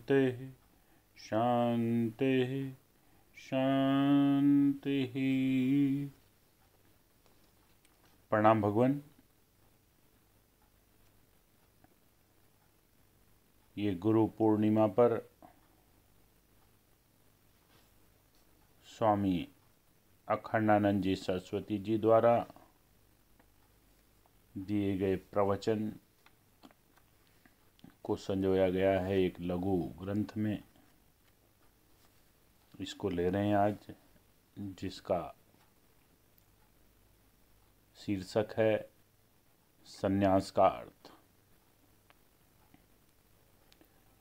शांति शांति शांति। प्रणाम भगवान। ये गुरु पूर्णिमा पर स्वामी अखंडानंद जी सरस्वती जी द्वारा दिए गए प्रवचन को संजोया गया है एक लघु ग्रंथ में। इसको ले रहे हैं आज, जिसका शीर्षक है संन्यास का अर्थ।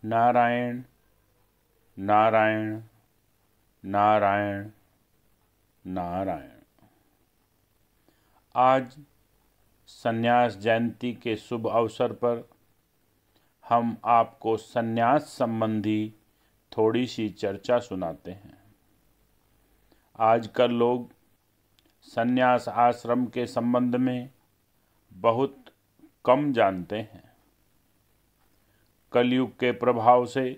नारायण नारायण नारायण नारायण। आज संन्यास जयंती के शुभ अवसर पर हम आपको संन्यास संबंधी थोड़ी सी चर्चा सुनाते हैं। आजकल लोग संन्यास आश्रम के संबंध में बहुत कम जानते हैं। कलयुग के प्रभाव से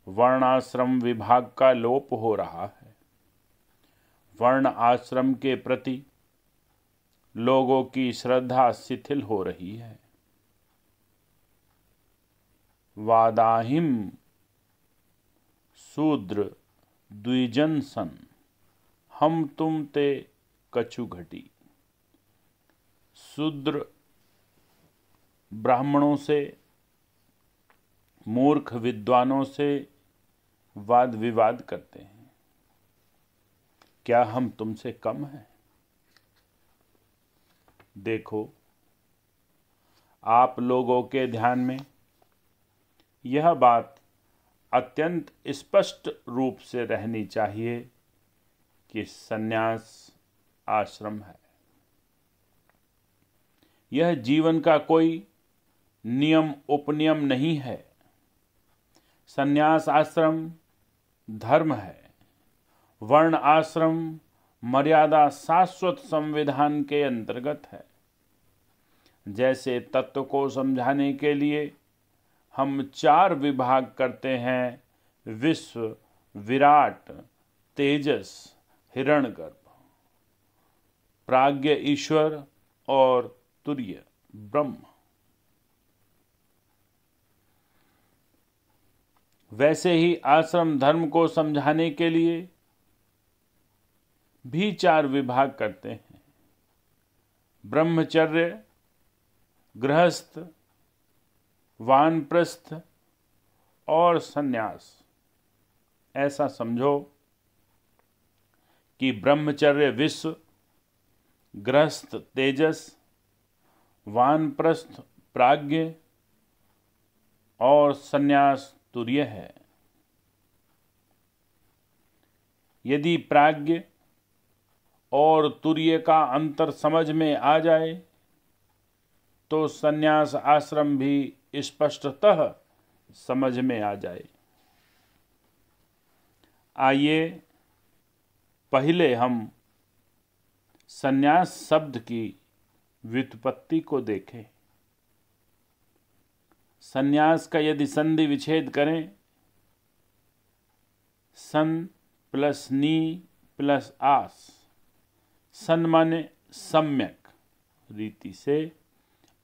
वर्णाश्रम विभाग का लोप हो रहा है। वर्ण आश्रम के प्रति लोगों की श्रद्धा शिथिल हो रही है। वादाहिम शूद्र द्विजन सन, हम तुम ते कछु घटी। शूद्र ब्राह्मणों से, मूर्ख विद्वानों से वाद विवाद करते हैं। क्या हम तुमसे कम हैं? देखो, आप लोगों के ध्यान में यह बात अत्यंत स्पष्ट रूप से रहनी चाहिए कि संन्यास आश्रम है। यह जीवन का कोई नियम उपनियम नहीं है। संन्यास आश्रम धर्म है। वर्ण आश्रम मर्यादा शाश्वत संविधान के अंतर्गत है। जैसे तत्व को समझाने के लिए हम 4 विभाग करते हैं: विश्व, विराट, तेजस, हिरण्यगर्भ, प्राज्ञ ईश्वर और तुर्य ब्रह्म। वैसे ही आश्रम धर्म को समझाने के लिए भी 4 विभाग करते हैं: ब्रह्मचर्य, गृहस्थ, वानप्रस्थ और संन्यास। ऐसा समझो कि ब्रह्मचर्य विश्व, गृहस्थ तेजस, वानप्रस्थ प्राज्ञ और संन्यास तुर्य है। यदि प्राज्ञ और तुर्य का अंतर समझ में आ जाए तो संन्यास आश्रम भी स्पष्टतः समझ में आ जाए। आइए पहले हम संन्यास शब्द की व्युत्पत्ति को देखें। संन्यास का यदि संधि विच्छेद करें, सन प्लस नी प्लस आस। सन माने सम्यक रीति से,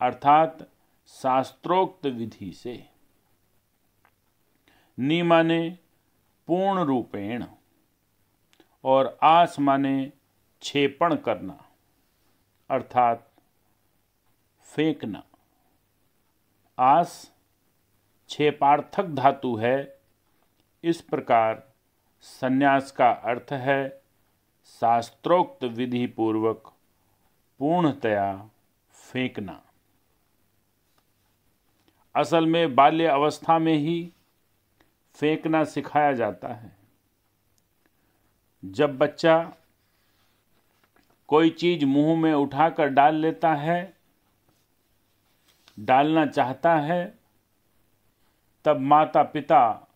अर्थात शास्त्रोक्त विधि से। नी माने पूर्ण रूपेण और आस माने क्षेपण करना, अर्थात फेंकना। आस क्षेपार्थक धातु है। इस प्रकार संन्यास का अर्थ है शास्त्रोक्त विधि पूर्वक पूर्णतया फेंकना। असल में बाल्य अवस्था में ही फेंकना सिखाया जाता है। जब बच्चा कोई चीज मुंह में उठाकर डाल लेता है, डालना चाहता है, तब माता पिता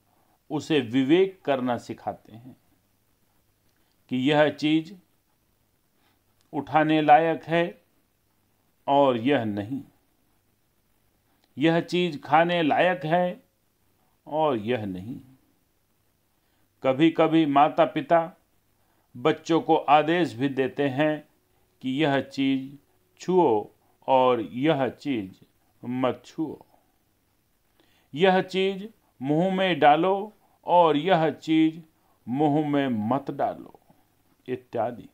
उसे विवेक करना सिखाते हैं कि यह चीज उठाने लायक है और यह नहीं। यह चीज खाने लायक है और यह नहीं। कभी कभी माता पिता बच्चों को आदेश भी देते हैं कि यह चीज छुओ और यह चीज मत छुओ, यह चीज मुंह में डालो और यह चीज मुंह में मत डालो इत्यादि।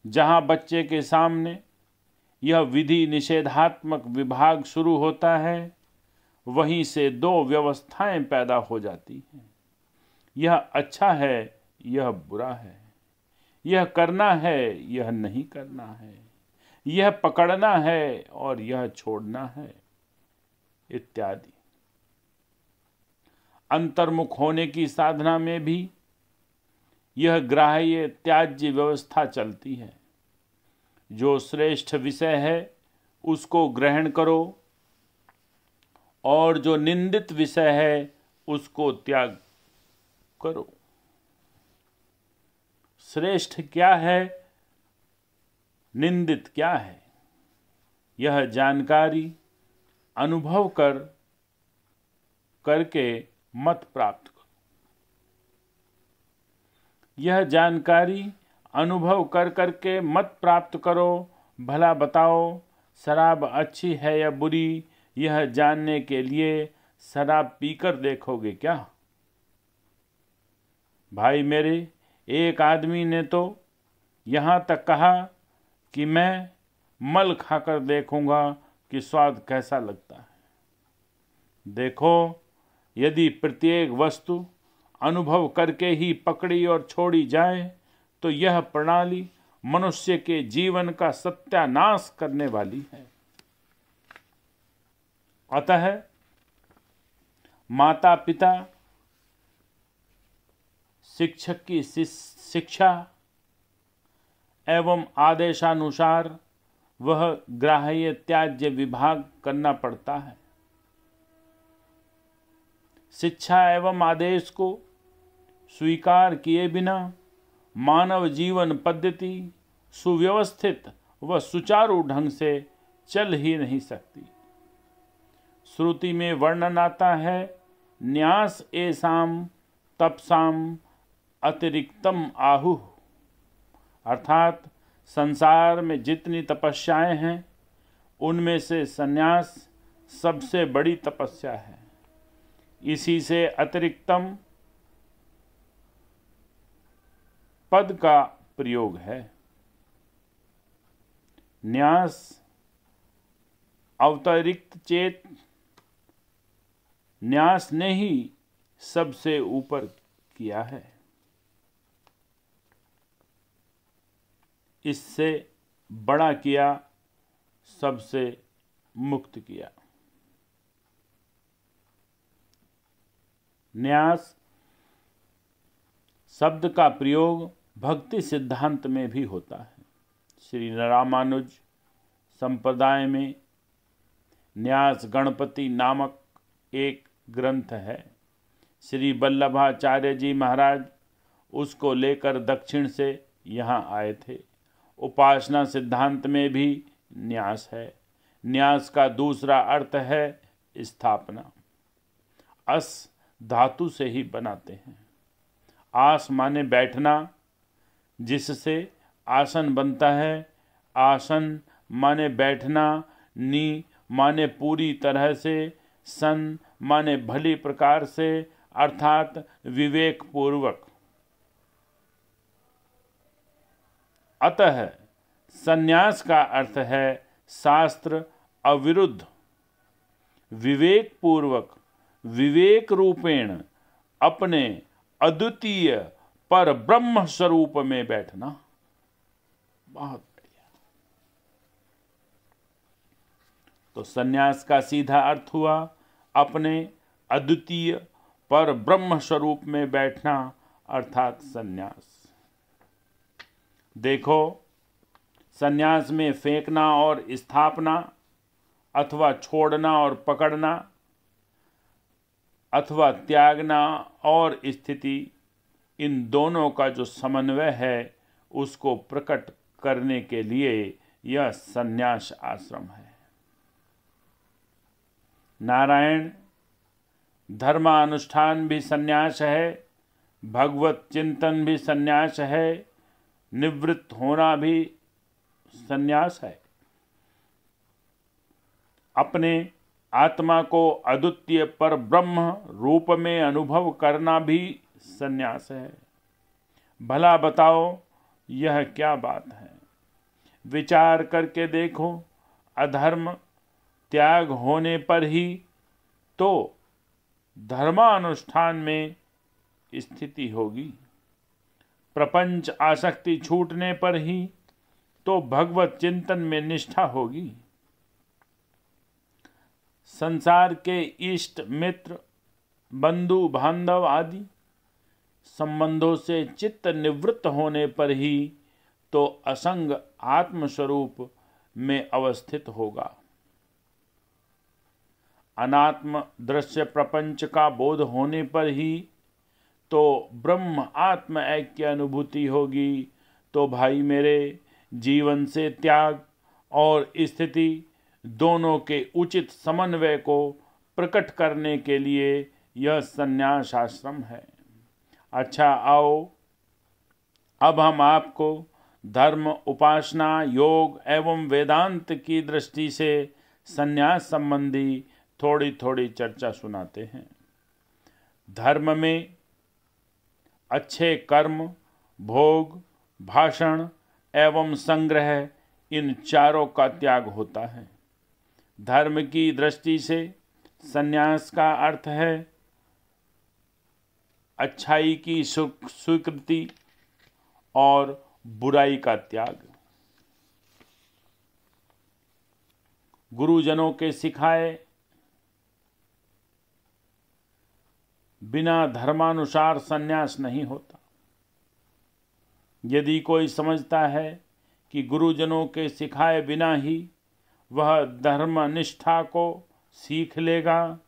जहां बच्चे के सामने यह विधि निषेधात्मक विभाग शुरू होता है, वहीं से दो व्यवस्थाएं पैदा हो जाती हैं। यह अच्छा है, यह बुरा है, यह करना है, यह नहीं करना है, यह पकड़ना है और यह छोड़ना है इत्यादि। अंतर्मुख होने की साधना में भी यह ग्राह्य त्याज्य व्यवस्था चलती है। जो श्रेष्ठ विषय है उसको ग्रहण करो और जो निंदित विषय है उसको त्याग करो। श्रेष्ठ क्या है, निंदित क्या है, यह जानकारी अनुभव करके मत प्राप्त करो। यह जानकारी अनुभव करके मत प्राप्त करो। भला बताओ, शराब अच्छी है या बुरी, यह जानने के लिए शराब पीकर देखोगे क्या? भाई मेरे, एक आदमी ने तो यहाँ तक कहा कि मैं मल खाकर देखूंगा कि स्वाद कैसा लगता है। देखो, यदि प्रत्येक वस्तु अनुभव करके ही पकड़ी और छोड़ी जाए तो यह प्रणाली मनुष्य के जीवन का सत्यानाश करने वाली है। अतः माता पिता, शिक्षक की शिक्षा एवं आदेशानुसार वह ग्राह्य त्याज्य विभाग करना पड़ता है। शिक्षा एवं आदेश को स्वीकार किए बिना मानव जीवन पद्धति सुव्यवस्थित व सुचारू ढंग से चल ही नहीं सकती। श्रुति में वर्णन आता है, न्यास एसाम तपसाम अतिरिक्तम आहुः, अर्थात संसार में जितनी तपस्याएं हैं उनमें से संन्यास सबसे बड़ी तपस्या है। इसी से अतिरिक्तम पद का प्रयोग है। न्यास अवतरिक्त चेत, न्यास ने ही सबसे ऊपर किया है। इससे बड़ा किया, सबसे मुक्त किया। न्यास शब्द का प्रयोग भक्ति सिद्धांत में भी होता है। श्री रामानुज संप्रदाय में न्यास गणपति नामक एक ग्रंथ है। श्री वल्लभाचार्य जी महाराज उसको लेकर दक्षिण से यहाँ आए थे। उपासना सिद्धांत में भी न्यास है। न्यास का दूसरा अर्थ है स्थापना। अस धातु से ही बनाते हैं। आस माने बैठना, जिससे आसन बनता है। आसन माने बैठना, नी माने पूरी तरह से, सन माने भली प्रकार से, अर्थात विवेक पूर्वक। अतः संन्यास का अर्थ है शास्त्र अविरुद्ध, विवेक पूर्वक, विवेक रूपेण अपने अद्वितीय पर ब्रह्म स्वरूप में बैठना। बहुत बढ़िया। तो संन्यास का सीधा अर्थ हुआ अपने अद्वितीय पर ब्रह्म स्वरूप में बैठना, अर्थात संन्यास। देखो, संन्यास में फेंकना और स्थापना अथवा छोड़ना और पकड़ना अथवा त्यागना और स्थिति, इन दोनों का जो समन्वय है उसको प्रकट करने के लिए यह संन्यास आश्रम है। नारायण धर्मानुष्ठान भी संन्यास है, भगवत चिंतन भी संन्यास है, निवृत्त होना भी संन्यास है। अपने आत्मा को अद्वितीय पर ब्रह्म रूप में अनुभव करना भी संन्यास है। भला बताओ यह क्या बात है? विचार करके देखो, अधर्म त्याग होने पर ही तो धर्मानुष्ठान में स्थिति होगी, प्रपंच आसक्ति छूटने पर ही तो भगवत चिंतन में निष्ठा होगी। संसार के इष्ट मित्र बंधु बांधव आदि संबंधों से चित्त निवृत्त होने पर ही तो असंग आत्मस्वरूप में अवस्थित होगा। अनात्म दृश्य प्रपंच का बोध होने पर ही तो ब्रह्म आत्म ऐक्य अनुभूति होगी। तो भाई मेरे, जीवन से त्याग और स्थिति दोनों के उचित समन्वय को प्रकट करने के लिए यह संन्यास आश्रम है। अच्छा, आओ अब हम आपको धर्म, उपासना, योग एवं वेदांत की दृष्टि से संन्यास संबंधी थोड़ी थोड़ी चर्चा सुनाते हैं। धर्म में अच्छे कर्म, भोग, भाषण एवं संग्रह, इन चारों का त्याग होता है। धर्म की दृष्टि से संन्यास का अर्थ है अच्छाई की स्वीकृति और बुराई का त्याग। गुरुजनों के सिखाए बिना धर्मानुसार संन्यास नहीं होता। यदि कोई समझता है कि गुरुजनों के सिखाए बिना ही वह धर्मनिष्ठा को सीख लेगा,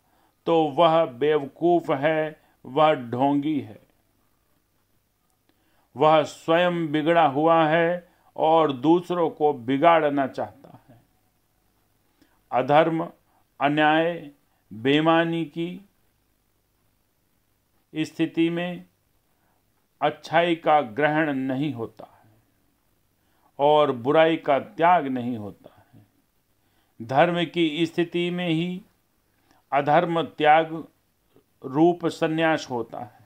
तो वह बेवकूफ है, वह ढोंगी है। वह स्वयं बिगड़ा हुआ है और दूसरों को बिगाड़ना चाहता है। अधर्म, अन्याय, बेईमानी की स्थिति में अच्छाई का ग्रहण नहीं होता है और बुराई का त्याग नहीं होता है। धर्म की स्थिति में ही अधर्म त्याग रूप संन्यास होता है।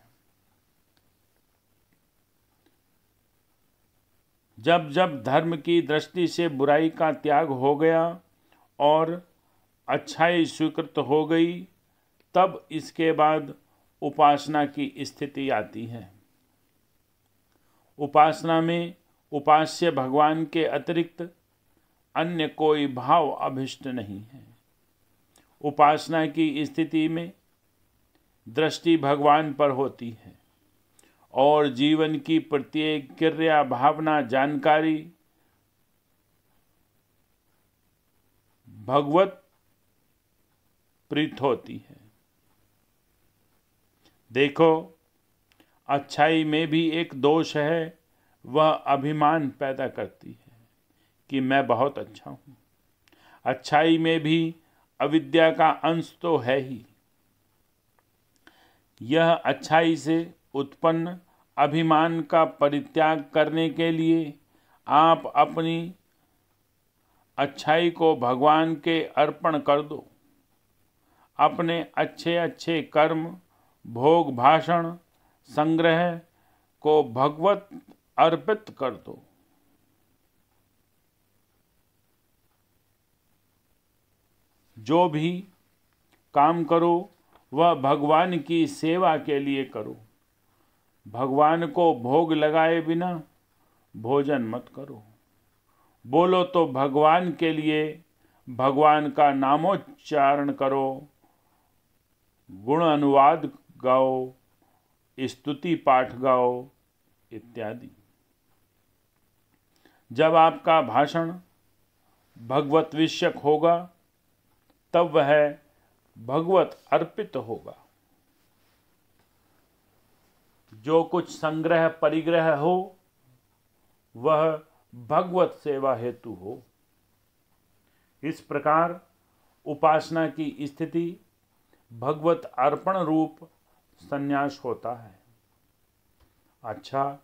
जब जब धर्म की दृष्टि से बुराई का त्याग हो गया और अच्छाई स्वीकृत हो गई, तब इसके बाद उपासना की स्थिति आती है। उपासना में उपास्य भगवान के अतिरिक्त अन्य कोई भाव अभिष्ट नहीं है। उपासना की स्थिति में दृष्टि भगवान पर होती है और जीवन की प्रत्येक क्रिया, भावना, जानकारी भगवत प्रीत होती है। देखो, अच्छाई में भी एक दोष है, वह अभिमान पैदा करती है कि मैं बहुत अच्छा हूँ। अच्छाई में भी अविद्या का अंश तो है ही। यह अच्छाई से उत्पन्न अभिमान का परित्याग करने के लिए आप अपनी अच्छाई को भगवान के अर्पण कर दो। अपने अच्छे अच्छे कर्म, भोग, भाषण, संग्रह को भगवत अर्पित कर दो। जो भी काम करो वह भगवान की सेवा के लिए करो। भगवान को भोग लगाए बिना भोजन मत करो। बोलो तो भगवान के लिए भगवान का नामोच्चारण करो, गुण अनुवाद गाओ, स्तुति पाठ गाओ इत्यादि। जब आपका भाषण भगवत विषयक होगा, तब वह भगवत अर्पित होगा। जो कुछ संग्रह परिग्रह हो, वह भगवत सेवा हेतु हो। इस प्रकार उपासना की स्थिति भगवत अर्पण रूप संन्यास होता है। अच्छा,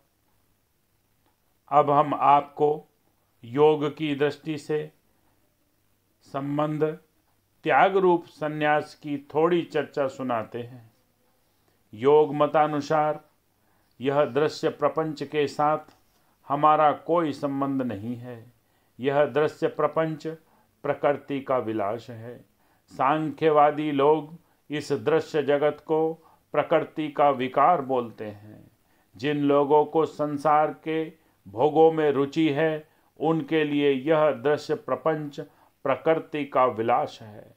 अब हम आपको योग की दृष्टि से संबंध त्याग रूप संन्यास की थोड़ी चर्चा सुनाते हैं। योग मतानुसार यह दृश्य प्रपंच के साथ हमारा कोई संबंध नहीं है। यह दृश्य प्रपंच प्रकृति का विलास है। सांख्यवादी लोग इस दृश्य जगत को प्रकृति का विकार बोलते हैं। जिन लोगों को संसार के भोगों में रुचि है, उनके लिए यह दृश्य प्रपंच प्रकृति का विलास है,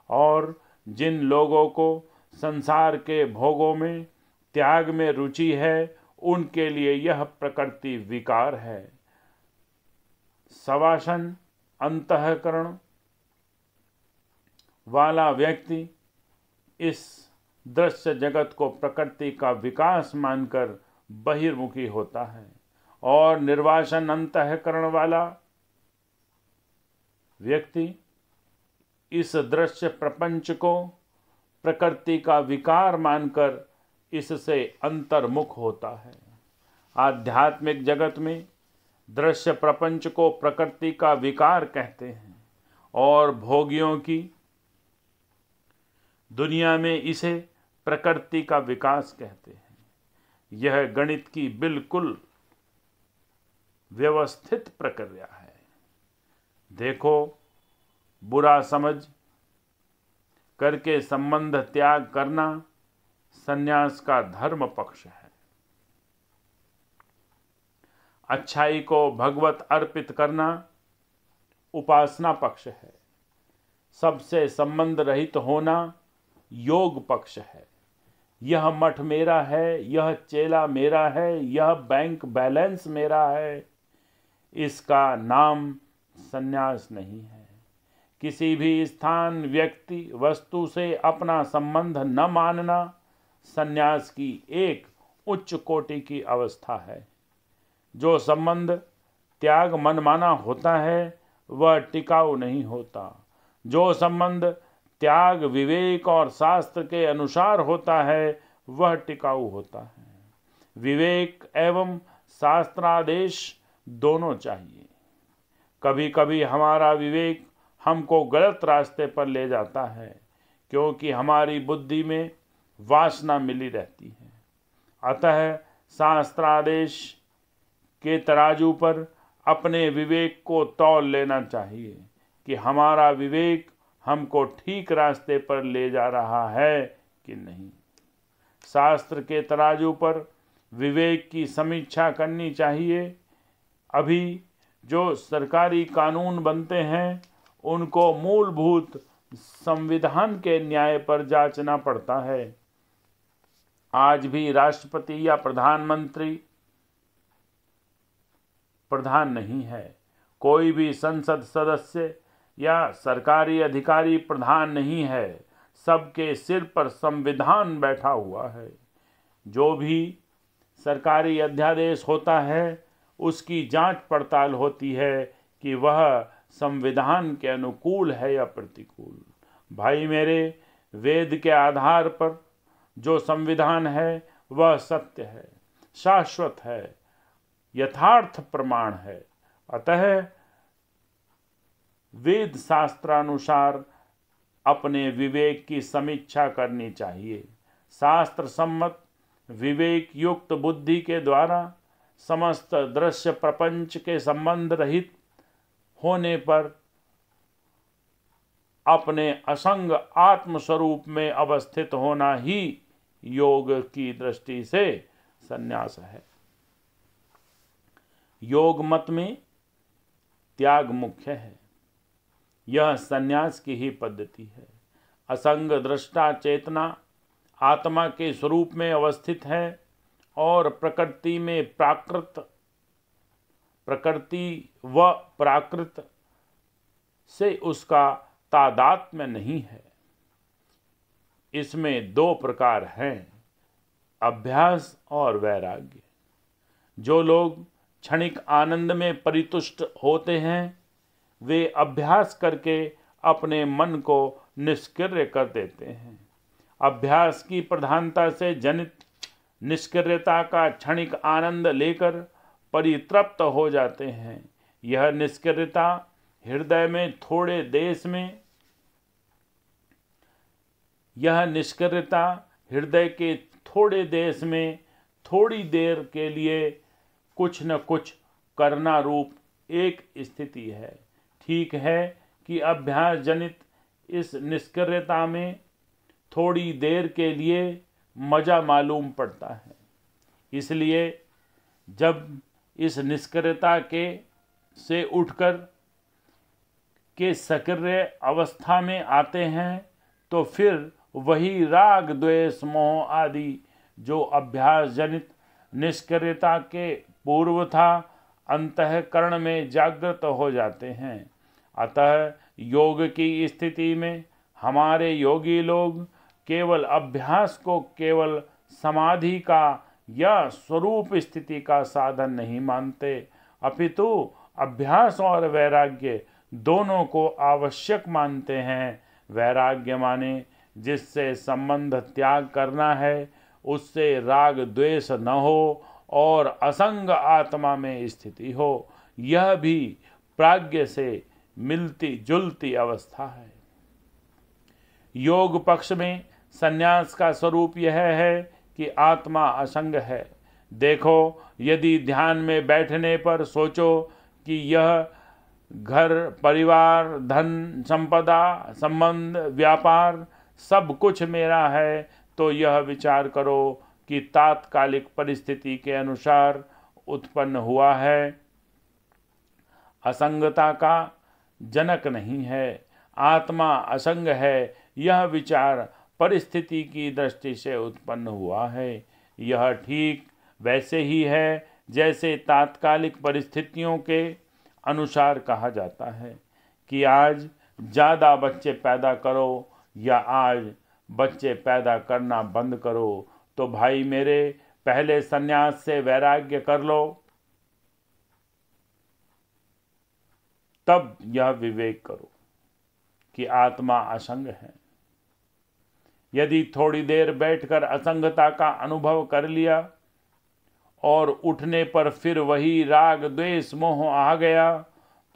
और जिन लोगों को संसार के भोगों में त्याग में रुचि है, उनके लिए यह प्रकृति विकार है। सवासन अंतःकरण वाला व्यक्ति इस दृश्य जगत को प्रकृति का विकास मानकर बहिर्मुखी होता है, और निर्वासन अंतःकरण वाला व्यक्ति इस दृश्य प्रपंच को प्रकृति का विकार मानकर इससे अंतर्मुख होता है। आध्यात्मिक जगत में दृश्य प्रपंच को प्रकृति का विकार कहते हैं, और भोगियों की दुनिया में इसे प्रकृति का विकास कहते हैं। यह गणित की बिल्कुल व्यवस्थित प्रक्रिया है। देखो, बुरा समझ करके संबंध त्याग करना संन्यास का धर्म पक्ष है। अच्छाई को भगवत अर्पित करना उपासना पक्ष है। सबसे संबंध रहित होना योग पक्ष है। यह मठ मेरा है, यह चेला मेरा है, यह बैंक बैलेंस मेरा है, इसका नाम संन्यास नहीं है। किसी भी स्थान, व्यक्ति, वस्तु से अपना संबंध न मानना संन्यास की एक उच्च कोटि की अवस्था है। जो संबंध त्याग मनमाना होता है, वह टिकाऊ नहीं होता। जो संबंध त्याग विवेक और शास्त्र के अनुसार होता है, वह टिकाऊ होता है। विवेक एवं शास्त्रादेश दोनों चाहिए। कभी कभी हमारा विवेक हमको गलत रास्ते पर ले जाता है, क्योंकि हमारी बुद्धि में वासना मिली रहती है। अतः शास्त्रादेश के तराजू पर अपने विवेक को तौल लेना चाहिए कि हमारा विवेक हमको ठीक रास्ते पर ले जा रहा है कि नहीं। शास्त्र के तराजू पर विवेक की समीक्षा करनी चाहिए। अभी जो सरकारी कानून बनते हैं, उनको मूलभूत संविधान के न्याय पर जांचना पड़ता है। आज भी राष्ट्रपति या प्रधानमंत्री प्रधान नहीं है। कोई भी संसद सदस्य या सरकारी अधिकारी प्रधान नहीं है। सबके सिर पर संविधान बैठा हुआ है। जो भी सरकारी अध्यादेश होता है, उसकी जांच पड़ताल होती है कि वह संविधान के अनुकूल है या प्रतिकूल। भाई मेरे, वेद के आधार पर जो संविधान है वह सत्य है, शाश्वत है, यथार्थ प्रमाण है। अतः वेद शास्त्रानुसार अपने विवेक की समीक्षा करनी चाहिए। शास्त्र सम्मत विवेक युक्त बुद्धि के द्वारा समस्त दृश्य प्रपंच के संबंध रहित होने पर अपने असंग आत्म स्वरूप में अवस्थित होना ही योग की दृष्टि से संन्यास है। योग मत में त्याग मुख्य है। यह संन्यास की ही पद्धति है। असंग दृष्टा चेतना आत्मा के स्वरूप में अवस्थित है और प्रकृति व प्राकृत से उसका तादात्म्य नहीं है। इसमें दो प्रकार हैं, अभ्यास और वैराग्य। जो लोग क्षणिक आनंद में परितुष्ट होते हैं, वे अभ्यास करके अपने मन को निष्क्रिय कर देते हैं। अभ्यास की प्रधानता से जनित निष्क्रियता का क्षणिक आनंद लेकर परितृप्त हो जाते हैं। यह निष्क्रियता हृदय में थोड़े देश में यह निष्क्रियता हृदय के थोड़े देश में थोड़ी देर के लिए कुछ न कुछ करना रूप एक स्थिति है। ठीक है कि अभ्यास जनित इस निष्क्रियता में थोड़ी देर के लिए मजा मालूम पड़ता है, इसलिए जब इस निष्क्रियता के से उठकर के सक्रिय अवस्था में आते हैं तो फिर वही राग द्वेष मोह आदि जो अभ्यास जनित निष्क्रियता के पूर्व था अंतःकरण में जागृत हो जाते हैं। अतः योग की स्थिति में हमारे योगी लोग केवल अभ्यास को केवल समाधि का या स्वरूप स्थिति का साधन नहीं मानते, अपितु अभ्यास और वैराग्य दोनों को आवश्यक मानते हैं। वैराग्य माने जिससे संबंध त्याग करना है, उससे राग द्वेष न हो और असंग आत्मा में स्थिति हो। यह भी प्राज्ञ से मिलती जुलती अवस्था है। योग पक्ष में संन्यास का स्वरूप यह है कि आत्मा असंग है। देखो, यदि ध्यान में बैठने पर सोचो कि यह घर परिवार धन संपदा संबंध व्यापार सब कुछ मेरा है, तो यह विचार करो कि तात्कालिक परिस्थिति के अनुसार उत्पन्न हुआ है, असंगता का जनक नहीं है। आत्मा असंग है, यह विचार परिस्थिति की दृष्टि से उत्पन्न हुआ है। यह ठीक वैसे ही है जैसे तात्कालिक परिस्थितियों के अनुसार कहा जाता है कि आज ज़्यादा बच्चे पैदा करो या आज बच्चे पैदा करना बंद करो। तो भाई मेरे, पहले संन्यास से वैराग्य कर लो, तब यह विवेक करो कि आत्मा असंग है। यदि थोड़ी देर बैठकर असंगता का अनुभव कर लिया और उठने पर फिर वही राग द्वेष मोह आ गया,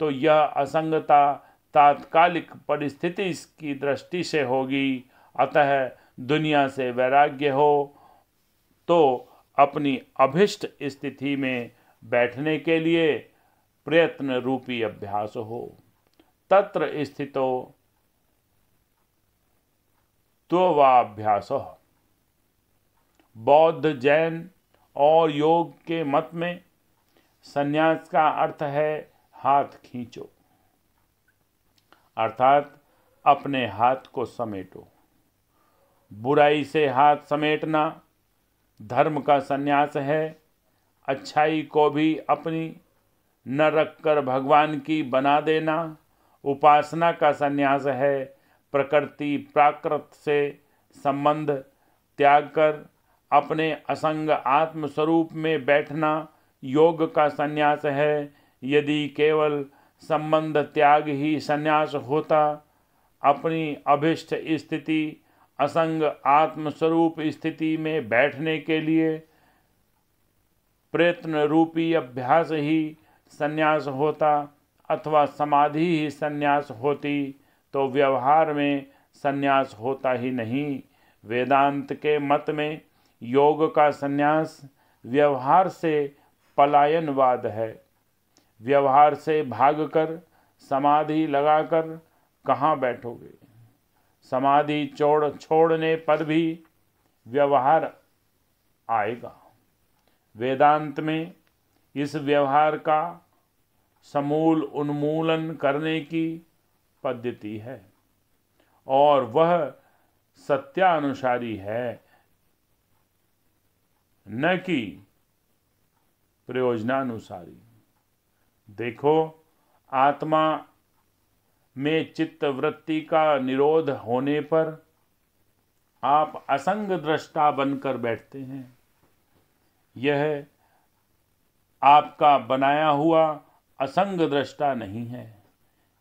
तो यह असंगता तात्कालिक परिस्थिति की दृष्टि से होगी। अतः दुनिया से वैराग्य हो तो अपनी अभिष्ट स्थिति में बैठने के लिए प्रयत्न रूपी अभ्यास हो। तत्र स्थितो त्ववाभ्यास। बौद्ध जैन और योग के मत में संन्यास का अर्थ है हाथ खींचो, अर्थात अपने हाथ को समेटो। बुराई से हाथ समेटना धर्म का संन्यास है। अच्छाई को भी अपनी न रखकर भगवान की बना देना उपासना का संन्यास है। प्रकृति प्राकृत से संबंध त्याग कर अपने असंग आत्म स्वरूप में बैठना योग का संन्यास है। यदि केवल संबंध त्याग ही संन्यास होता, अपनी अभिष्ट स्थिति असंग आत्म स्वरूप स्थिति में बैठने के लिए प्रयत्न रूपी अभ्यास ही संन्यास होता अथवा समाधि ही संन्यास होती, तो व्यवहार में संन्यास होता ही नहीं। वेदांत के मत में योग का संन्यास व्यवहार से पलायनवाद है। व्यवहार से भागकर समाधि लगाकर कहाँ बैठोगे? समाधि छोड़ने पर भी व्यवहार आएगा। वेदांत में इस व्यवहार का समूल उन्मूलन करने की पद्धति है और वह सत्यानुसारी है, न कि प्रयोजनानुसारी। देखो, आत्मा में चित्त वृत्ति का निरोध होने पर आप असंग दृष्टा बनकर बैठते हैं। यह आपका बनाया हुआ असंग दृष्टा नहीं है।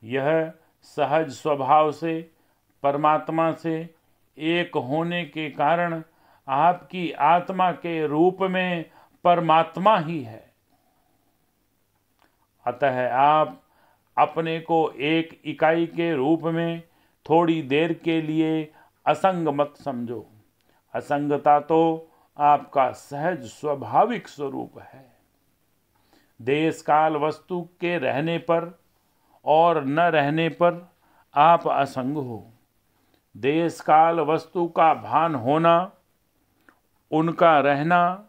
यह सहज स्वभाव से परमात्मा से एक होने के कारण आपकी आत्मा के रूप में परमात्मा ही है। अतः आप अपने को एक इकाई के रूप में थोड़ी देर के लिए असंग मत समझो। असंगता तो आपका सहज स्वाभाविक स्वरूप है। देश काल वस्तु के रहने पर और न रहने पर आप असंग हो। देश काल वस्तु का भान होना, उनका रहना,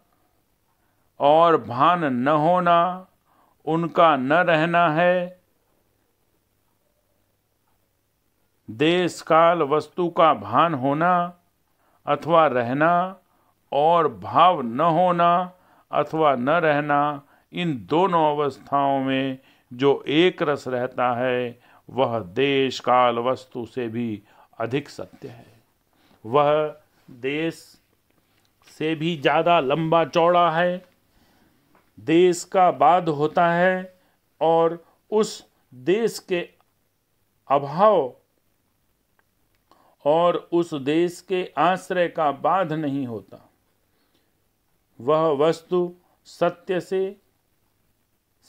और भान न होना, उनका न रहना है। देश काल वस्तु का भान होना अथवा रहना और भाव न होना अथवा न रहना, इन दोनों अवस्थाओं में जो एक रस रहता है वह देश काल वस्तु से भी अधिक सत्य है। वह देश से भी ज़्यादा लंबा चौड़ा है। देश का बाध होता है और उस देश के अभाव और उस देश के आश्रय का बाध नहीं होता। वह वस्तु सत्य से,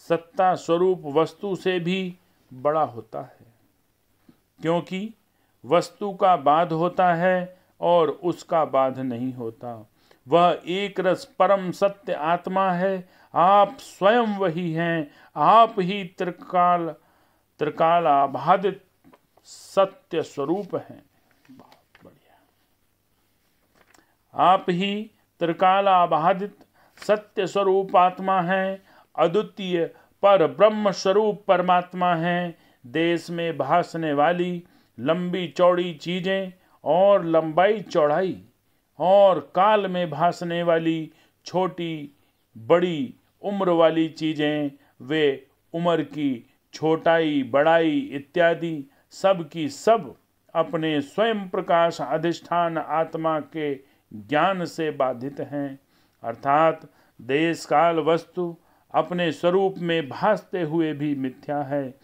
सत्ता स्वरूप वस्तु से भी बड़ा होता है, क्योंकि वस्तु का बाध होता है और उसका बाध नहीं होता। वह एक रस परम सत्य आत्मा है। आप स्वयं वही हैं। आप ही त्रिकाल आबाधित सत्य स्वरूप हैं। बहुत बढ़िया। आप ही त्रिकाल आबाधित सत्य स्वरूप आत्मा है। अद्वितीय पर ब्रह्म स्वरूप परमात्मा है। देश में भासने वाली लंबी चौड़ी चीजें और लंबाई चौड़ाई, और काल में भासने वाली छोटी बड़ी उम्र वाली चीजें, वे उम्र की छोटाई बड़ाई इत्यादि सब की सब अपने स्वयं प्रकाश अधिष्ठान आत्मा के ज्ञान से बाधित हैं। अर्थात देश काल वस्तु अपने स्वरूप में भासते हुए भी मिथ्या है।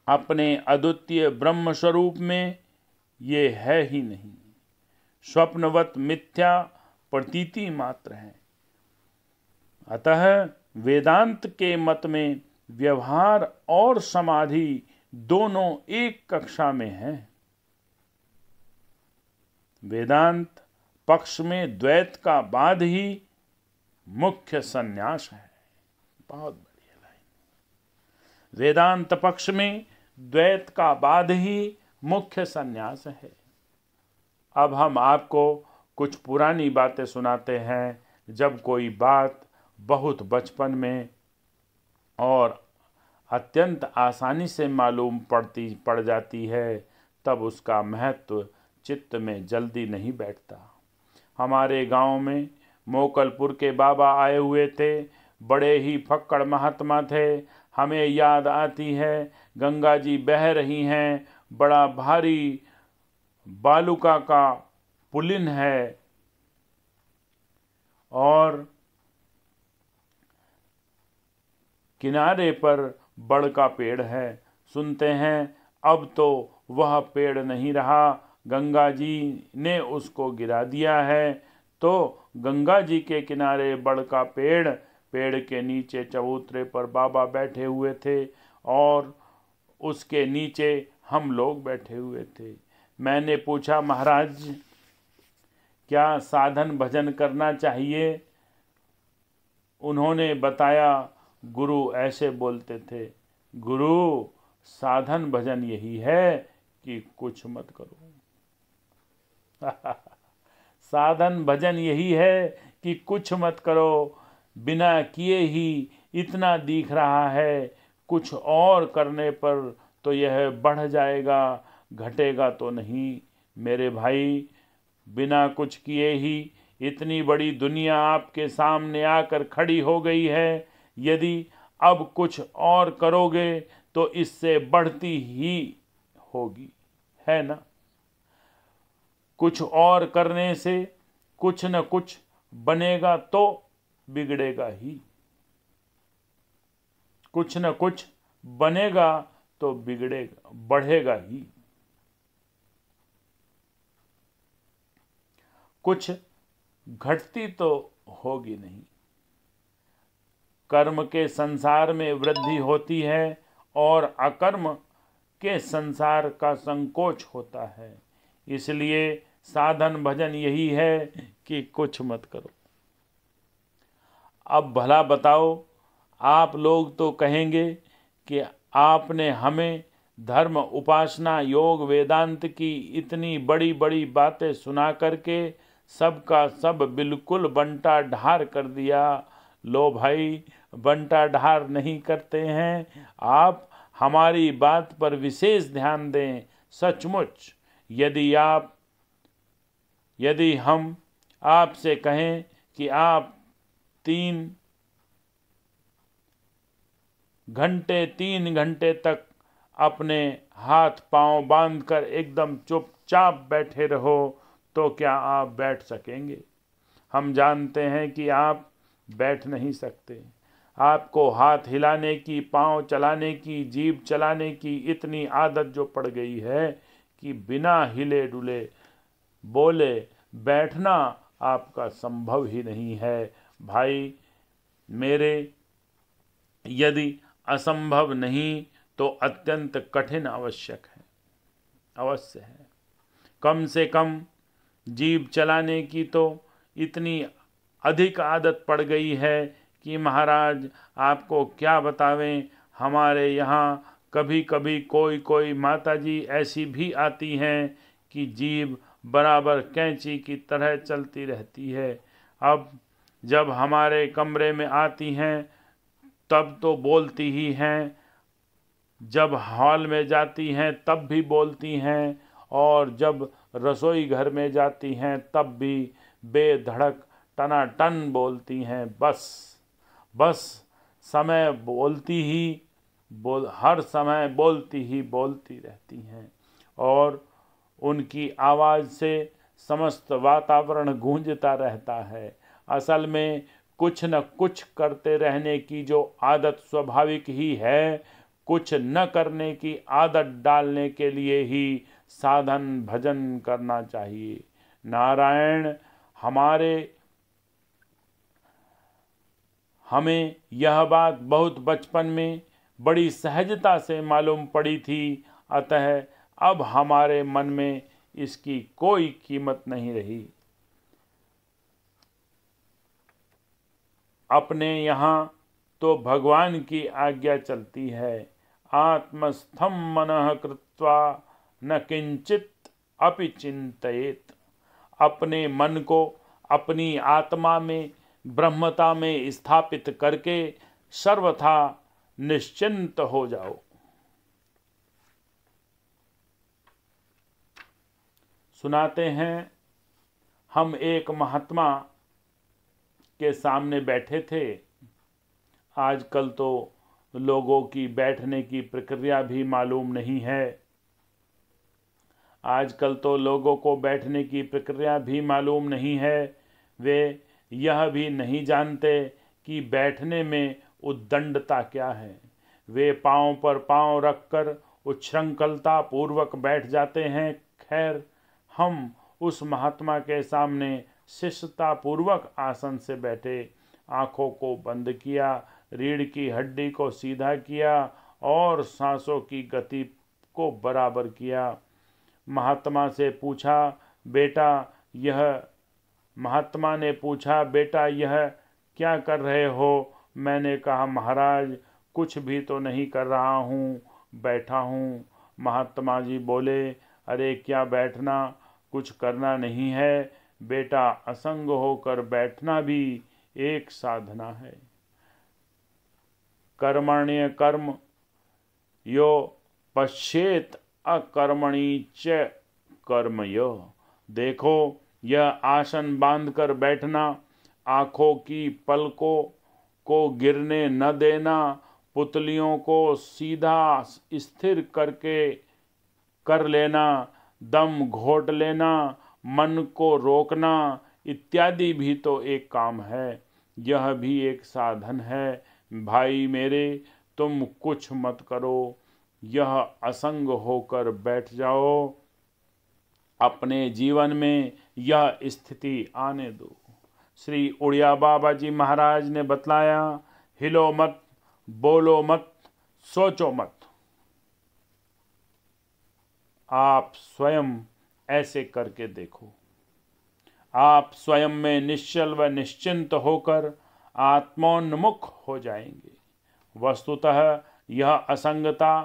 अपने अद्वितीय ब्रह्म स्वरूप में ये है ही नहीं। स्वप्नवत मिथ्या प्रतीति मात्र है। अतः वेदांत के मत में व्यवहार और समाधि दोनों एक कक्षा में है। वेदांत पक्ष में द्वैत का बाद ही मुख्य संन्यास है। बहुत बढ़िया लाइन। वेदांत पक्ष में द्वैत का बाद ही मुख्य संन्यास है। अब हम आपको कुछ पुरानी बातें सुनाते हैं। जब कोई बात बहुत बचपन में और अत्यंत आसानी से मालूम पड़ जाती है, तब उसका महत्व चित्त में जल्दी नहीं बैठता। हमारे गांव में मोकलपुर के बाबा आए हुए थे। बड़े ही फक्कड़ महात्मा थे। हमें याद आती है, गंगा जी बह रही हैं, बड़ा भारी बालुका का पुलिन है और किनारे पर बड़ का पेड़ है। सुनते हैं अब तो वह पेड़ नहीं रहा, गंगा जी ने उसको गिरा दिया है। तो गंगा जी के किनारे बड़ का पेड़ के नीचे चबूतरे पर बाबा बैठे हुए थे और उसके नीचे हम लोग बैठे हुए थे। मैंने पूछा, महाराज क्या साधन भजन करना चाहिए? उन्होंने बताया, गुरु ऐसे बोलते थे, गुरु साधन भजन यही है कि कुछ मत करो। साधन भजन यही है कि कुछ मत करो। बिना किए ही इतना दिख रहा है, कुछ और करने पर तो यह बढ़ जाएगा, घटेगा तो नहीं। मेरे भाई, बिना कुछ किए ही इतनी बड़ी दुनिया आपके सामने आकर खड़ी हो गई है। यदि अब कुछ और करोगे तो इससे बढ़ती ही होगी, है ना? कुछ और करने से कुछ न कुछ बनेगा तो बिगड़ेगा ही। कुछ न कुछ बनेगा तो बिगड़ेगा, बढ़ेगा ही। कुछ घटती तो होगी नहीं। कर्म के संसार में वृद्धि होती है और अकर्म के संसार का संकोच होता है। इसलिए साधन भजन यही है कि कुछ मत करो। अब भला बताओ, आप लोग तो कहेंगे कि आपने हमें धर्म, उपासना, योग, वेदांत की इतनी बड़ी बड़ी बातें सुना करके सबका सब बिल्कुल बंटा ढार कर दिया। लो भाई, बंटा ढार नहीं करते हैं, आप हमारी बात पर विशेष ध्यान दें। सचमुच यदि हम आपसे कहें कि आप 3 घंटे तक अपने हाथ पांव बांधकर एकदम चुपचाप बैठे रहो, तो क्या आप बैठ सकेंगे? हम जानते हैं कि आप बैठ नहीं सकते। आपको हाथ हिलाने की, पांव चलाने की, जीभ चलाने की इतनी आदत जो पड़ गई है कि बिना हिले डुले बोले बैठना आपका संभव ही नहीं है। भाई मेरे, यदि असंभव नहीं तो अत्यंत कठिन अवश्य है। कम से कम जीभ चलाने की तो इतनी अधिक आदत पड़ गई है कि महाराज आपको क्या बतावें। हमारे यहाँ कभी कभी कोई माताजी ऐसी भी आती हैं कि जीभ बराबर कैंची की तरह चलती रहती है। अब जब हमारे कमरे में आती हैं तब तो बोलती ही हैं, जब हॉल में जाती हैं तब भी बोलती हैं, और जब रसोई घर में जाती हैं तब भी बेधड़क टनाटन बोलती हैं। बस समय हर समय बोलती रहती हैं, और उनकी आवाज़ से समस्त वातावरण गूंजता रहता है। असल में कुछ न कुछ करते रहने की जो आदत स्वाभाविक ही है, कुछ न करने की आदत डालने के लिए ही साधन भजन करना चाहिए। नारायण, हमें यह बात बहुत बचपन में बड़ी सहजता से मालूम पड़ी थी, अतः अब हमारे मन में इसकी कोई कीमत नहीं रही। अपने यहाँ तो भगवान की आज्ञा चलती है, आत्मस्थम मनः कृत्वा न किंचित अपि चिंतयेत। अपने मन को अपनी आत्मा में, ब्रह्मता में स्थापित करके सर्वथा निश्चिंत हो जाओ। सुनाते हैं, हम एक महात्मा के सामने बैठे थे। आजकल तो लोगों की बैठने की प्रक्रिया भी मालूम नहीं है। आजकल तो लोगों को बैठने की प्रक्रिया भी मालूम नहीं है। वे यह भी नहीं जानते कि बैठने में उद्दंडता क्या है। वे पांव पर पांव रखकर उच्छृंखलता पूर्वक बैठ जाते हैं। खैर, हम उस महात्मा के सामने शिष्टता पूर्वक आसन से बैठे, आंखों को बंद किया, रीढ़ की हड्डी को सीधा किया और सांसों की गति को बराबर किया। महात्मा ने पूछा, बेटा यह क्या कर रहे हो? मैंने कहा, महाराज कुछ भी तो नहीं कर रहा हूँ, बैठा हूँ। महात्मा जी बोले, अरे क्या बैठना, कुछ करना नहीं है बेटा, असंग होकर बैठना भी एक साधना है। कर्मण्य कर्म यो पश्येत अकर्मणि च कर्मयो। देखो, यह आसन बांधकर बैठना, आँखों की पलकों को गिरने न देना, पुतलियों को सीधा स्थिर करके कर लेना, दम घोट लेना, मन को रोकना इत्यादि भी तो एक काम है। यह भी एक साधन है। भाई मेरे, तुम कुछ मत करो, यह असंग होकर बैठ जाओ। अपने जीवन में यह स्थिति आने दो। श्री उड़िया बाबा जी महाराज ने बतलाया, हिलो मत, बोलो मत, सोचो मत। आप स्वयं ऐसे करके देखो। आप स्वयं में निश्चल व निश्चिंत होकर आत्मोन्मुख हो जाएंगे। वस्तुतः यह असंगता,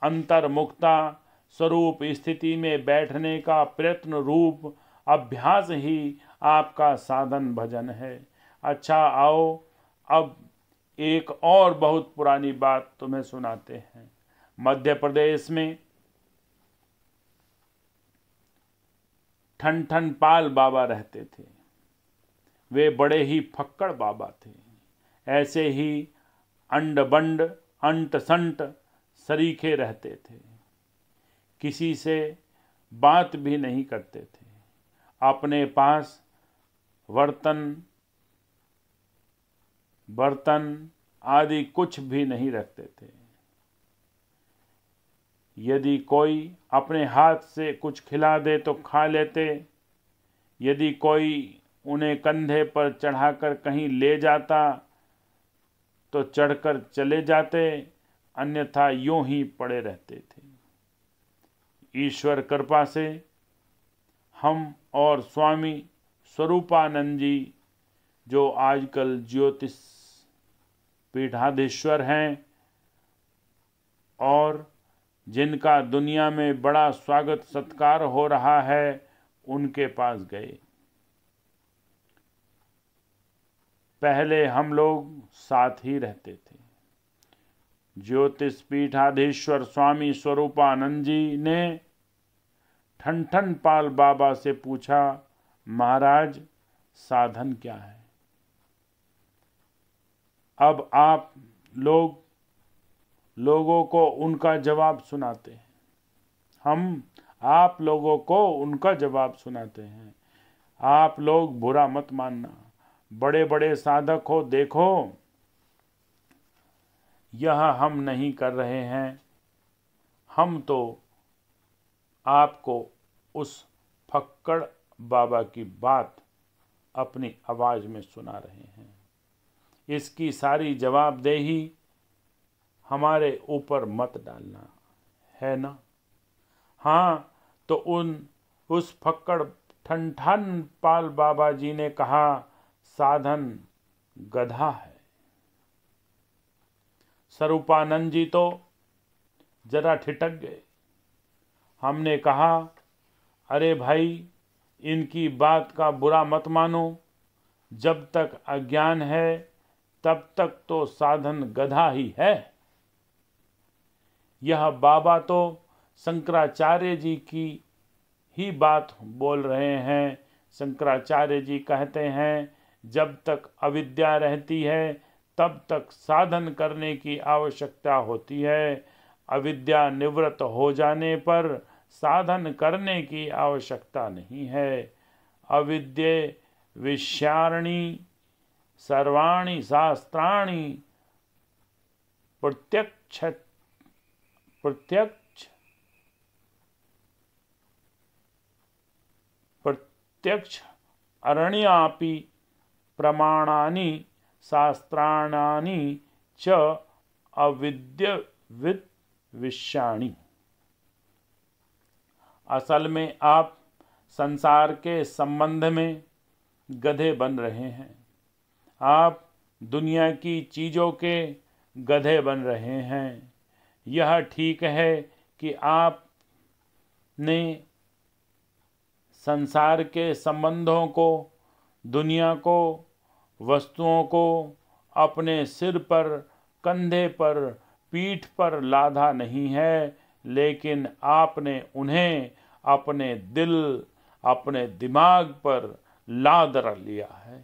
अंतर्मुखता स्वरूप स्थिति में बैठने का प्रयत्न रूप अभ्यास ही आपका साधन भजन है। अच्छा, आओ अब एक और बहुत पुरानी बात तुम्हें सुनाते हैं। मध्य प्रदेश में ठन ठन पाल बाबा रहते थे। वे बड़े ही फक्कड़ बाबा थे। ऐसे ही अंड बंड अंट संट सरीखे रहते थे। किसी से बात भी नहीं करते थे। अपने पास बर्तन आदि कुछ भी नहीं रखते थे। यदि कोई अपने हाथ से कुछ खिला दे तो खा लेते। यदि कोई उन्हें कंधे पर चढ़ाकर कहीं ले जाता तो चढ़कर चले जाते, अन्यथा यूं ही पड़े रहते थे। ईश्वर कृपा से हम और स्वामी स्वरूपानंद जी, जो आजकल ज्योतिष पीठाधीश्वर हैं और जिनका दुनिया में बड़ा स्वागत सत्कार हो रहा है, उनके पास गए। पहले हम लोग साथ ही रहते थे। ज्योतिष पीठाधीश्वर स्वामी स्वरूपानंद जी ने ठन ठन पाल बाबा से पूछा, महाराज साधन क्या है? अब आप लोगों को उनका जवाब सुनाते हैं। हम आप लोगों को उनका जवाब सुनाते हैं। आप लोग बुरा मत मानना। बड़े बड़े साधक हो, देखो यह हम नहीं कर रहे हैं। हम तो आपको उस फक्कड़ बाबा की बात अपनी आवाज में सुना रहे हैं। इसकी सारी जवाबदेही हमारे ऊपर मत डालना, है ना? हाँ, तो उस फक्कड़ ठन पाल बाबा जी ने कहा, साधन गधा है। स्वरूपानंद जी तो जरा ठिठक गए। हमने कहा, अरे भाई, इनकी बात का बुरा मत मानो। जब तक अज्ञान है तब तक तो साधन गधा ही है। यह बाबा तो शंकराचार्य जी की ही बात बोल रहे हैं। शंकराचार्य जी कहते हैं, जब तक अविद्या रहती है तब तक साधन करने की आवश्यकता होती है। अविद्या निवृत्त हो जाने पर साधन करने की आवश्यकता नहीं है। अविद्ये विषयाणि सर्वाणि शास्त्राणि प्रत्यक्ष अरण्यापि प्रमाणानि शास्त्राणानि च अविद्यविद विषयाणि। असल में आप संसार के संबंध में गधे बन रहे हैं। आप दुनिया की चीज़ों के गधे बन रहे हैं। यह ठीक है कि आपने संसार के संबंधों को, दुनिया को, वस्तुओं को अपने सिर पर, कंधे पर, पीठ पर लादा नहीं है, लेकिन आपने उन्हें अपने दिल, अपने दिमाग पर लाद लिया है।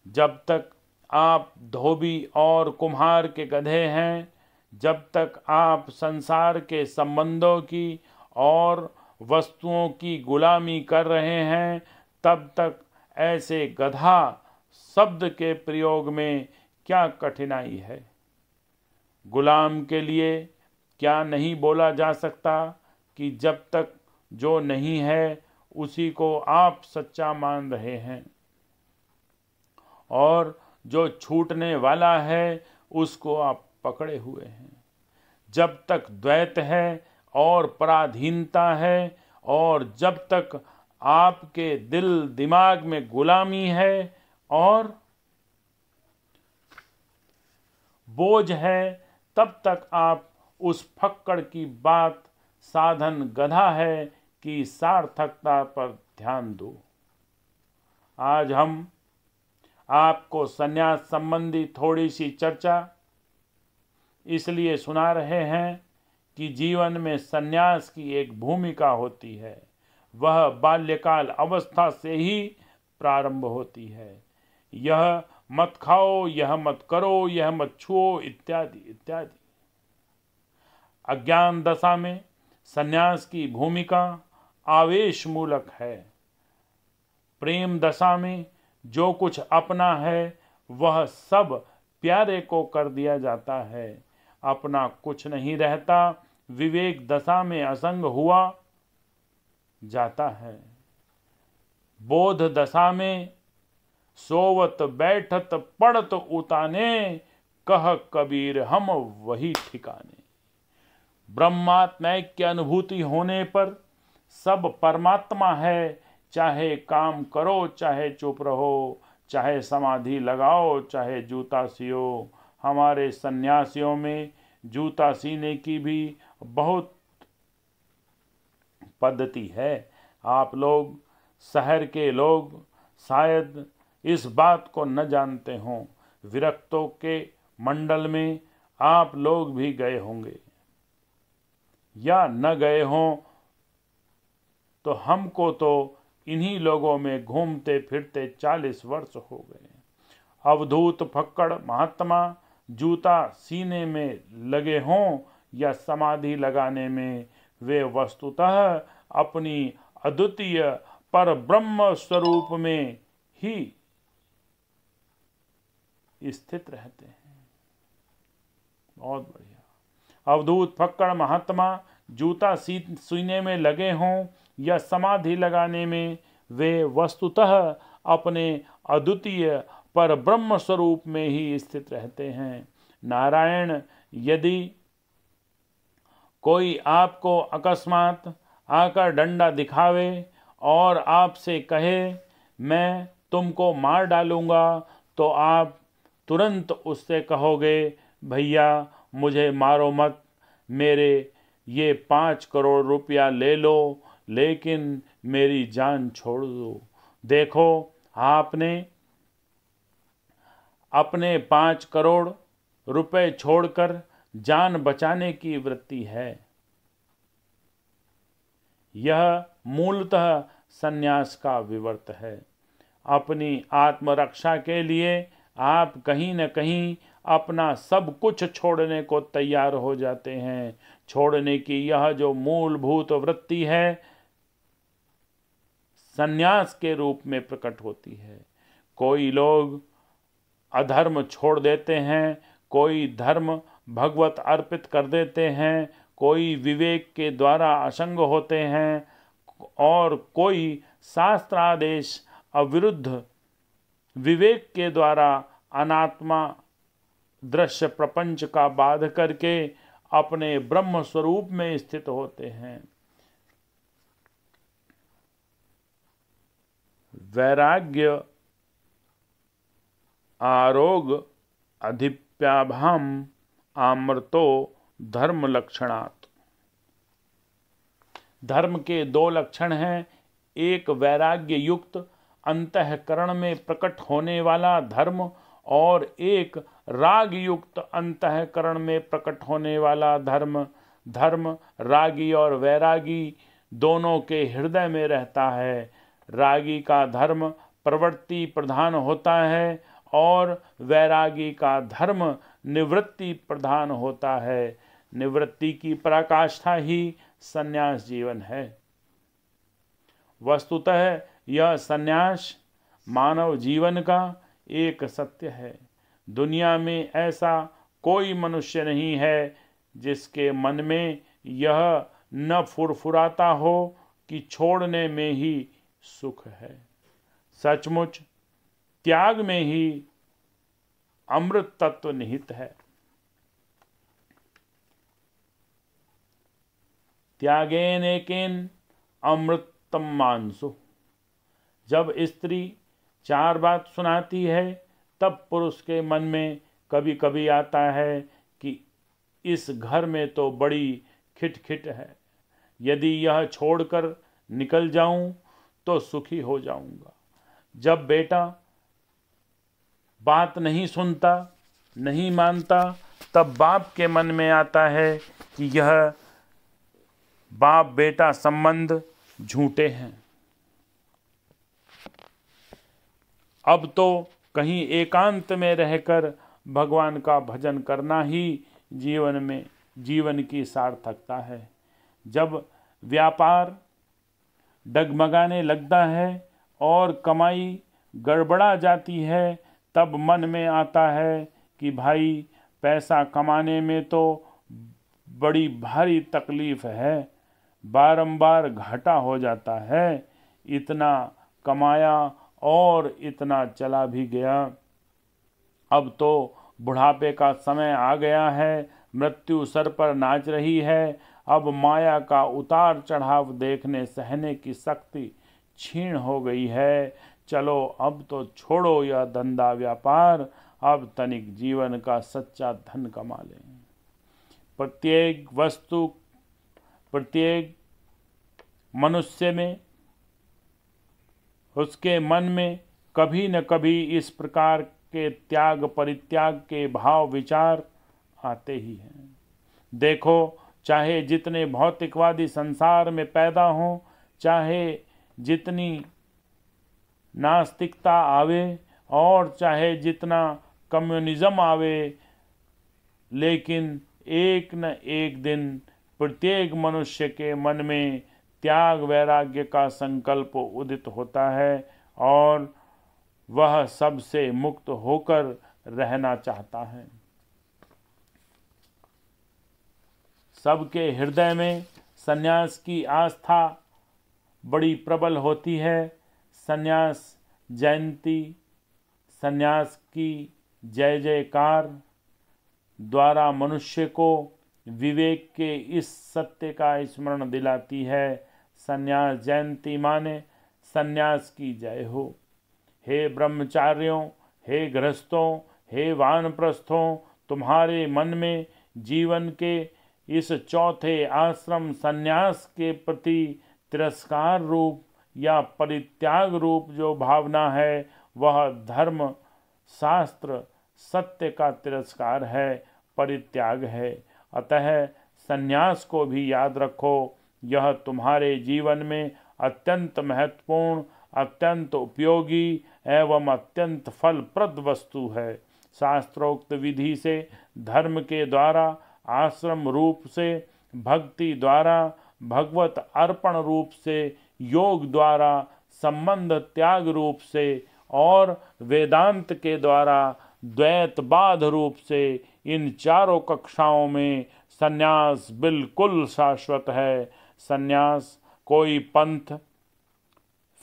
जब तक आप धोबी और कुम्हार के गधे हैं, जब तक आप संसार के संबंधों की और वस्तुओं की गुलामी कर रहे हैं, तब तक ऐसे गधा शब्द के प्रयोग में क्या कठिनाई है? गुलाम के लिए क्या नहीं बोला जा सकता कि जब तक जो नहीं है उसी को आप सच्चा मान रहे हैं, और जो छूटने वाला है उसको आप पकड़े हुए हैं। जब तक द्वैत है और पराधीनता है, और जब तक आपके दिल दिमाग में गुलामी है और बोझ है, तब तक आप उस फक्कड़ की बात साधन गधा है कि सार्थकता पर ध्यान दो। आज हम आपको संन्यास संबंधी थोड़ी सी चर्चा इसलिए सुना रहे हैं कि जीवन में संन्यास की एक भूमिका होती है। वह बाल्यकाल अवस्था से ही प्रारंभ होती है। यह मत खाओ, यह मत करो, यह मत छुओ, इत्यादि इत्यादि। अज्ञान दशा में संन्यास की भूमिका आवेश मूलक है। प्रेम दशा में जो कुछ अपना है वह सब प्यारे को कर दिया जाता है, अपना कुछ नहीं रहता। विवेक दशा में असंग हुआ जाता है। बोध दशा में सोवत बैठत पड़त उताने, कह कबीर हम वही ठिकाने। ब्रह्मात्मैक्य अनुभूति होने पर सब परमात्मा है। चाहे काम करो, चाहे चुप रहो, चाहे समाधि लगाओ, चाहे जूता सियो। हमारे सन्यासियों में जूता सीने की भी बहुत पद्धति है। आप लोग शहर के लोग शायद इस बात को न जानते हों। विरक्तों के मंडल में आप लोग भी गए होंगे, या न गए हों तो हमको तो इन्हीं लोगों में घूमते फिरते 40 वर्ष हो गए। अवधूत फक्कड़ महात्मा जूता सीने में लगे हों या समाधि लगाने में, वे वस्तुतः अपनी अद्वितीय पर ब्रह्म स्वरूप में ही स्थित रहते हैं। बहुत बढ़िया। अवधूत फक्कड़ महात्मा जूता सीने में लगे हों या समाधि लगाने में, वे वस्तुतः अपने अद्वितीय पर ब्रह्म स्वरूप में ही स्थित रहते हैं। नारायण, यदि कोई आपको अकस्मात आकर डंडा दिखावे और आपसे कहे मैं तुमको मार डालूंगा, तो आप तुरंत उससे कहोगे भैया मुझे मारो मत, मेरे ये 5 करोड़ रुपया ले लो, लेकिन मेरी जान छोड़ दो। देखो, आपने अपने 5 करोड़ रुपए छोड़कर जान बचाने की वृत्ति है। यह मूलतः संन्यास का विवर्त है। अपनी आत्मरक्षा के लिए आप कहीं न कहीं अपना सब कुछ छोड़ने को तैयार हो जाते हैं। छोड़ने की यह जो मूलभूत वृत्ति है, संन्यास के रूप में प्रकट होती है। कोई लोग अधर्म छोड़ देते हैं, कोई धर्म भगवत अर्पित कर देते हैं, कोई विवेक के द्वारा असंग होते हैं, और कोई शास्त्रादेश अविरुद्ध विवेक के द्वारा अनात्मा दृश्य प्रपंच का बाध करके अपने ब्रह्म स्वरूप में स्थित होते हैं। वैराग्य आरोग अधिप्याभाम आमृतो धर्म लक्षणात्। धर्म के 2 लक्षण हैं। एक वैराग्य युक्त अंतःकरण में प्रकट होने वाला धर्म, और एक राग युक्त अंतःकरण में प्रकट होने वाला धर्म। धर्म रागी और वैरागी दोनों के हृदय में रहता है। रागी का धर्म प्रवृत्ति प्रधान होता है और वैरागी का धर्म निवृत्ति प्रधान होता है। निवृत्ति की पराकाष्ठा ही संन्यास जीवन है। वस्तुतः यह संन्यास मानव जीवन का एक सत्य है। दुनिया में ऐसा कोई मनुष्य नहीं है जिसके मन में यह न फुरफुराता हो, कि छोड़ने में ही सुख है। सचमुच त्याग में ही अमृत तत्व निहित है। त्यागेन एकेन अमृतम मांसु। जब स्त्री 4 बात सुनाती है तब पुरुष के मन में कभी कभी आता है कि इस घर में तो बड़ी खिटखिट है, यदि यह छोड़कर निकल जाऊं तो सुखी हो जाऊंगा। जब बेटा बात नहीं सुनता, नहीं मानता, तब बाप के मन में आता है कि यह बाप बेटा संबंध झूठे हैं। अब तो कहीं एकांत में रहकर भगवान का भजन करना ही जीवन की सार्थकता है। जब व्यापार डगमगाने लगता है और कमाई गड़बड़ा जाती है, तब मन में आता है कि भाई पैसा कमाने में तो बड़ी भारी तकलीफ है, बारंबार घाटा हो जाता है। इतना कमाया और इतना चला भी गया। अब तो बुढ़ापे का समय आ गया है, मृत्यु सर पर नाच रही है। अब माया का उतार चढ़ाव देखने सहने की शक्ति क्षीण हो गई है। चलो अब तो छोड़ो यह धंधा व्यापार, अब तनिक जीवन का सच्चा धन कमा लें। प्रत्येक वस्तु, प्रत्येक मनुष्य में, उसके मन में कभी न कभी इस प्रकार के त्याग परित्याग के भाव विचार आते ही हैं। देखो, चाहे जितने भौतिकवादी संसार में पैदा हों, चाहे जितनी नास्तिकता आवे और चाहे जितना कम्युनिज्म आवे, लेकिन एक न एक दिन प्रत्येक मनुष्य के मन में त्याग वैराग्य का संकल्प उदित होता है और वह सबसे मुक्त होकर रहना चाहता है। सबके हृदय में सन्यास की आस्था बड़ी प्रबल होती है। सन्यास जयंती, सन्यास की जय जयकार द्वारा मनुष्य को विवेक के इस सत्य का स्मरण दिलाती है। सन्यास जयंती माने सन्यास की जय हो। हे ब्रह्मचार्यों, हे गृहस्थों, हे वानप्रस्थों, तुम्हारे मन में जीवन के इस चौथे आश्रम सन्यास के प्रति तिरस्कार रूप या परित्याग रूप जो भावना है, वह धर्म शास्त्र सत्य का तिरस्कार है, परित्याग है। अतः सन्यास को भी याद रखो। यह तुम्हारे जीवन में अत्यंत महत्वपूर्ण, अत्यंत उपयोगी एवं अत्यंत फलप्रद वस्तु है। शास्त्रोक्त विधि से धर्म के द्वारा, आश्रम रूप से भक्ति द्वारा, भगवत अर्पण रूप से योग द्वारा, संबंध त्याग रूप से और वेदांत के द्वारा द्वैतवाद रूप से, इन चारों कक्षाओं में सन्यास बिल्कुल शाश्वत है। सन्यास कोई पंथ,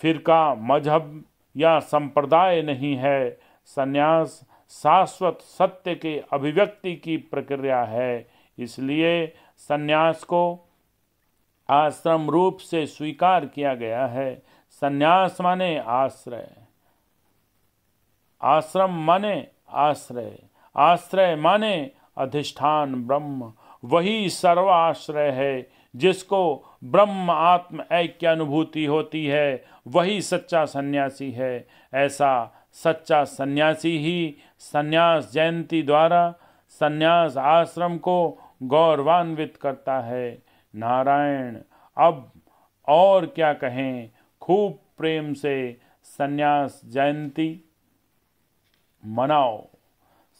फिरका, मजहब या संप्रदाय नहीं है। सन्यास शाश्वत सत्य के अभिव्यक्ति की प्रक्रिया है। इसलिए सन्यास को आश्रम रूप से स्वीकार किया गया है। सन्यास माने आश्रय, आश्रम माने आश्रय, आश्रय माने अधिष्ठान ब्रह्म। वही सर्वाश्रय है। जिसको ब्रह्म आत्म ऐक्य अनुभूति होती है, वही सच्चा सन्यासी है। ऐसा सच्चा सन्यासी ही सन्यास जयंती द्वारा सन्यास आश्रम को गौरवान्वित करता है। नारायण, अब और क्या कहें। खूब प्रेम से सन्यास जयंती मनाओ,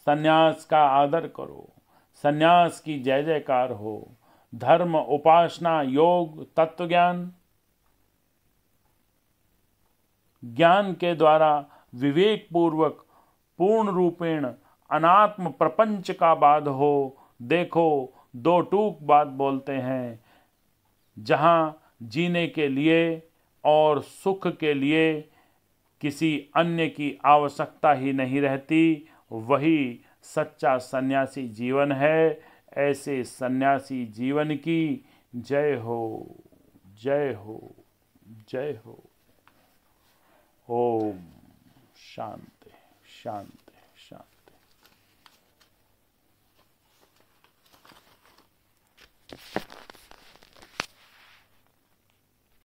सन्यास का आदर करो, सन्यास की जय जयकार हो। धर्म, उपासना, योग, तत्व ज्ञान के द्वारा विवेक पूर्वक पूर्ण रूपेण अनात्म प्रपंच का बाध हो। देखो, 2 टूक बात बोलते हैं। जहाँ जीने के लिए और सुख के लिए किसी अन्य की आवश्यकता ही नहीं रहती, वही सच्चा सन्यासी जीवन है। ऐसे सन्यासी जीवन की जय हो, जय हो, जय हो। ओम शांति शांति शांति।